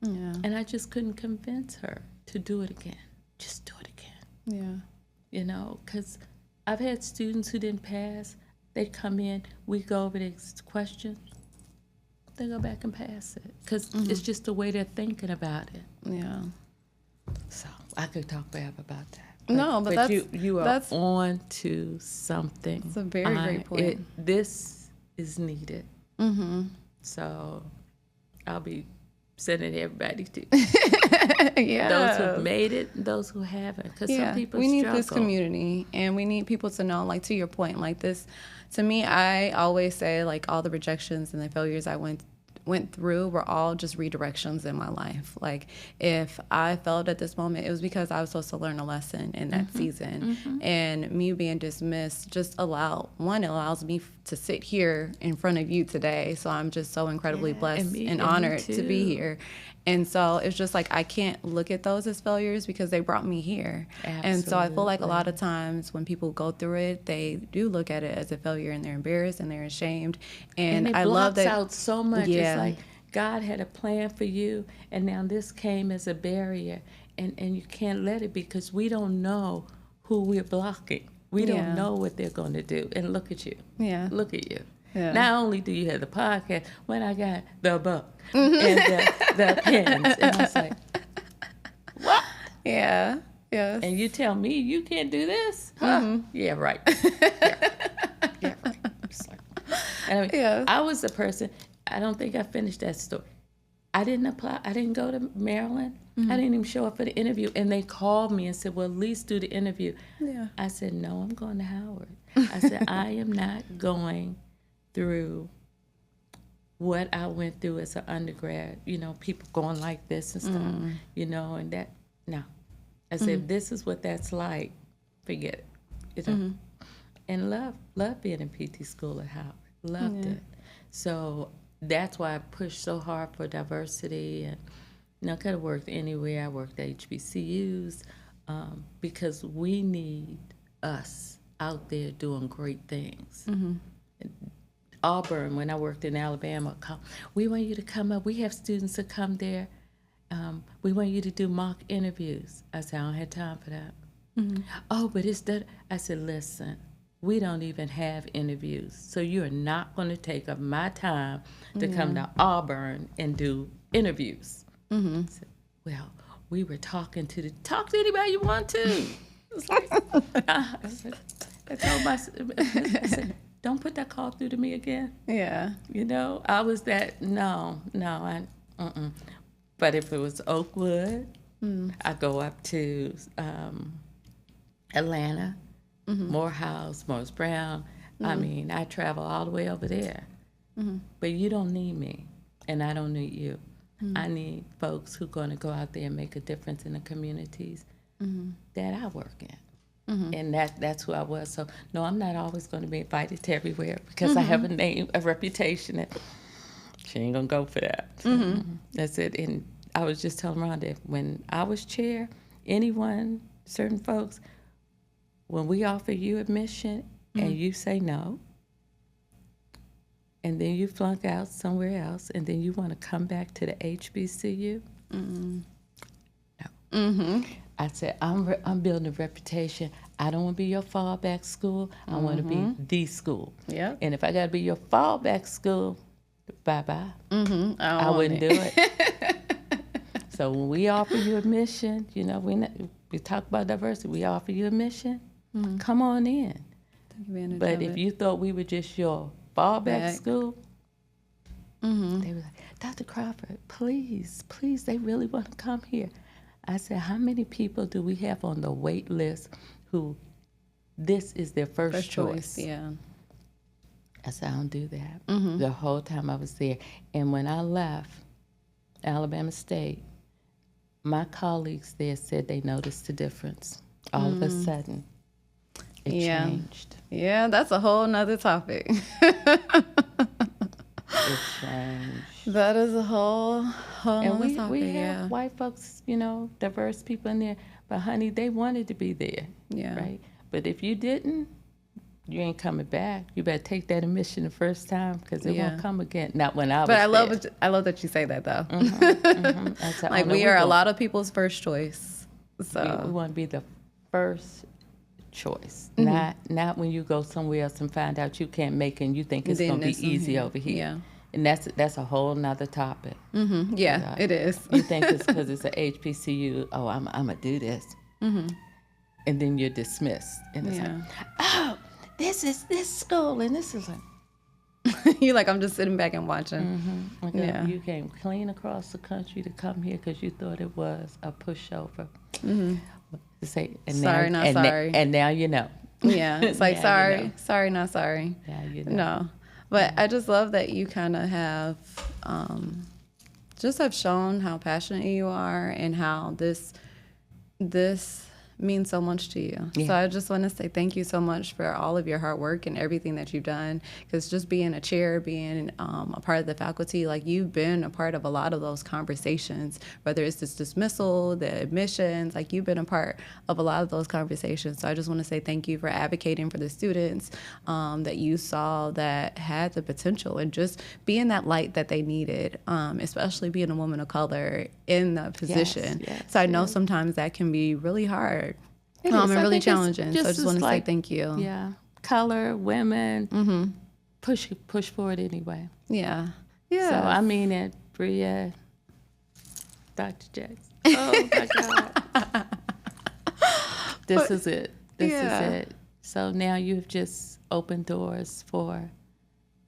Yeah. And I just couldn't convince her to do it again. Just do it again. Yeah. You know, because I've had students who didn't pass. They come in, we go over the questions, they go back and pass it. Because it's just the way they're thinking about it. Yeah. So I could talk forever about that. No, but that's you are that's on to something. It's a very great point. This is needed. So I'll be sending everybody to yeah. those who've made it, those who haven't. Because some people we need struggle. this community, and we need people to know, like, to your point, like this. To me, I always say, like, all the rejections and the failures I went through were all just redirections in my life. Like, if I failed at this moment, it was because I was supposed to learn a lesson in that season. And me being dismissed just allows me to sit here in front of you today. So I'm just so incredibly blessed and honored to be here. And so it's just like I can't look at those as failures because they brought me here. Absolutely. And so I feel like a lot of times when people go through it, they do look at it as a failure and they're embarrassed and they're ashamed. And it I blocks love that. out so much. Yeah. It's like God had a plan for you, and now this came as a barrier, and you can't let it because we don't know who we're blocking. We don't know what they're going to do. And look at you. Yeah. Look at you. Yeah. Not only do you have the podcast, when I got the book and the pens, and I was like, what? Yeah. Yes. And you tell me you can't do this? Huh? Yeah, right. Yeah, right. Just like, I mean, I was the person, I don't think I finished that story. I didn't apply. I didn't go to Maryland. I didn't even show up for the interview. And they called me and said, well, at least do the interview. Yeah. I said, no, I'm going to Howard. I said, I am not going through what I went through as an undergrad, you know, people going like this and stuff, you know, and that, no. I said, if this is what that's like, forget it, you know. And love being in PT school at Howard, loved it. So that's why I pushed so hard for diversity, and, you know, I could have worked anywhere. I worked at HBCUs because we need us out there doing great things. Auburn, when I worked in Alabama, we want you to come up. We have students that come there. We want you to do mock interviews. I said, I don't have time for that. Oh, but it's that. I said, listen, we don't even have interviews. So you're not going to take up my time to come to Auburn and do interviews. I said, well, we were talking to talk to anybody you want to. It's like, I told I said, don't put that call through to me again. Yeah. You know, I was that, But if it was Oakwood, I go up to Atlanta, Morehouse, Morris Brown. I mean, I travel all the way over there. But you don't need me, and I don't need you. I need folks who are going to go out there and make a difference in the communities that I work in. And that's who I was. So, no, I'm not always going to be invited to everywhere because I have a name, a reputation that she ain't going to go for that. So, that's it. And I was just telling Rhonda, when I was chair, anyone, certain folks, when we offer you admission and you say no, and then you flunk out somewhere else, and then you want to come back to the HBCU, no. I said, I'm building a reputation. I don't want to be your fallback school. I want to be the school. Yeah. And if I got to be your fallback school, bye-bye. I wouldn't do it. So when we offer you admission, you know, we talk about diversity. We offer you admission. Come on in. But if you thought we were just your fallback school, they were like, Dr. Crawford, please, they really want to come here. I said, how many people do we have on the wait list who this is their first choice? Yeah. I said, I don't do that. The whole time I was there. And when I left Alabama State, my colleagues there said they noticed the difference. All of a sudden, it changed. Yeah, that's a whole nother topic. It changed. That is a whole And nother topic, we have white folks, you know, diverse people in there. But, honey, they wanted to be there, right? But if you didn't, you ain't coming back. You better take that admission the first time because it won't come again. Not when I was But there. I love that you say that, though. Like, we are a lot of people's first choice. So we want to be the first choice, not when you go somewhere else and find out you can't make it and you think it's going to be easy over here. Yeah. And that's a whole nother topic. Yeah, it is. You think it's because it's an HBCU, oh, I'm going to do this. And then you're dismissed. And it's like, oh, this is this school, and this is like... You're like, I'm just sitting back and watching. Okay, you came clean across the country to come here because you thought it was a pushover. Say, sorry, not sorry. And now you know. Yeah, it's like, sorry, you know. sorry, not sorry. Now you know. No. But I just love that you kind of have have shown how passionate you are and how this means so much to you. Yeah. So I just want to say thank you so much for all of your hard work and everything that you've done, because just being a chair, being a part of the faculty, like, you've been a part of a lot of those conversations, whether it's this dismissal, the admissions, like, you've been a part of a lot of those conversations. So I just want to say thank you for advocating for the students that you saw that had the potential and just being that light that they needed, especially being a woman of color in the position. Yes, so I know sometimes that can be really hard. And really challenging. So I just want to say thank you. Yeah, color, women, push forward anyway. Yeah. So I mean it, Bria, Dr. Jackson. Oh my God. This is it. This is it. So now you've just opened doors for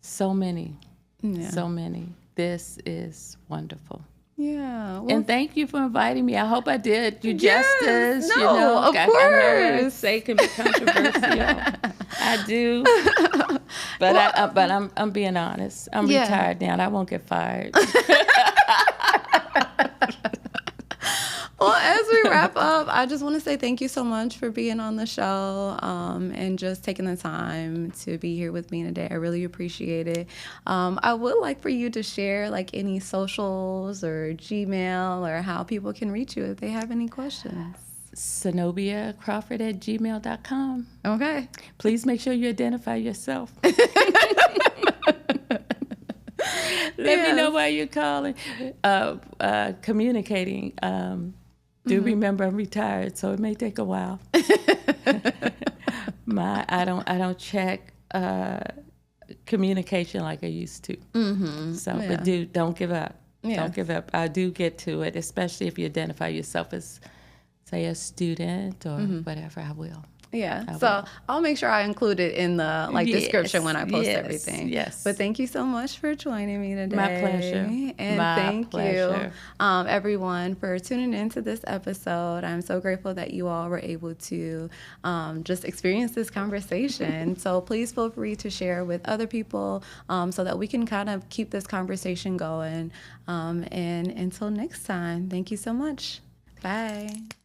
so many. Yeah. So many. This is wonderful. Yeah. Well, and thank you for inviting me. I hope I did you justice. No, you know, of course. I know say can be controversial. I do. But I'm being honest. I'm retired now and I won't get fired. Well, as we wrap up, I just want to say thank you so much for being on the show and just taking the time to be here with me today. I really appreciate it. I would like for you to share like any socials or Gmail or how people can reach you if they have any questions. Senobia Crawford at gmail.com. Okay. Please make sure you identify yourself. Let me know why you're calling. Communicating. Do remember I'm retired, so it may take a while. I don't check communication like I used to. So, but don't give up. Don't give up. I do get to it, especially if you identify yourself as, say, a student or whatever. I will. Yeah. So I'll make sure I include it in the description when I post everything. Yes. But thank you so much for joining me today. My pleasure. And thank you, everyone, for tuning into this episode. I'm so grateful that you all were able to just experience this conversation. So please feel free to share with other people so that we can kind of keep this conversation going. And until next time, thank you so much. Bye.